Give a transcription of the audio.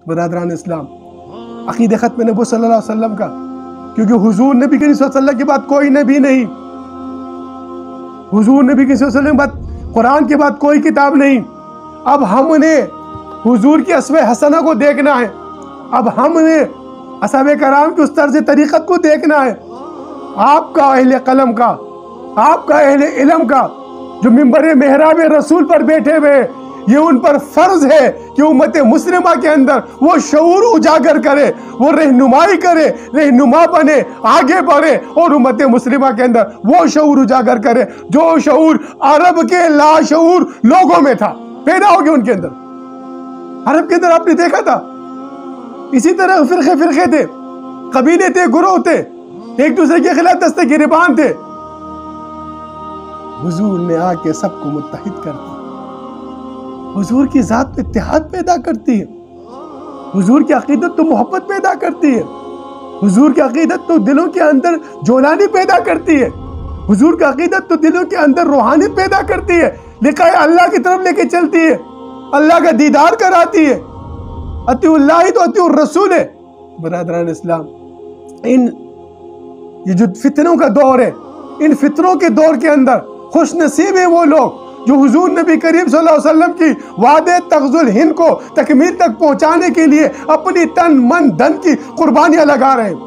برادران اسلام، عقیدہ ختم نبوت صلی اللہ علیہ وسلم کا، کیونکہ حضور نبی کریم صلی اللہ علیہ وسلم کے بعد کوئی نبی نہیں، حضور نبی کریم صلی اللہ علیہ وسلم کے بعد قرآن کے بعد کوئی کتاب نہیں۔ اب ہم نے حضور کی اسوہ حسنہ کو دیکھنا ہے، اب ہم نے اصحاب کرام کی اس طرز طریقت کو دیکھنا ہے۔ آپ کا اہل قلم کا، آپ کا اہل علم کا جو منبر محراب رسول پر بیٹھے ہوئے، یہ ان پر فرض ہے کہ امت مسلمہ کے اندر وہ شعور اجاگر کرے، وہ رہنمائی کرے، رہنما بنے، آگے بڑھے، اور امت مسلمہ کے اندر وہ شعور اجاگر کرے جو شعور عرب کے لاشعور لوگوں میں تھا، پیدا ہو گیا ان کے اندر۔ عرب کے اندر آپ نے دیکھا تھا اسی طرح فرقے تھے، قبیلے تھے، گروہ تھے، ایک دوسرے کے خلاف دستے گریبان تھے۔ حضور نے آ کے سب کو متحد کر دیا۔ حضور کی ذات میں اتحاد پیدا کرتی ہے، حضور کی عقیدت تو محبت پیدا کرتی ہے، حضور کی عقیدت تو دلوں کے اندر جولانی پیدا کرتی ہے، حضور کی عقیدت تو دلوں کے اندر روحانیت پیدا کرتی ہے، لقاء اللہ کی طرف لے کے چلتی ہے، اللہ کا دیدار کراتی ہے۔ اطیعوا اللہ تو اطیعوا الرسول ہے۔ برادران اسلام، یہ جو فتنوں کا دور ہے، ان فتنوں کے دور کے اندر خوش نصیب ہیں وہ لوگ جو حضور نبی کریم صلی اللہ علیہ وسلم کی وعدے تغزو الہند کو تکمیل تک پہنچانے کے لیے اپنی تن من دھن کی قربانیاں لگا رہے ہیں۔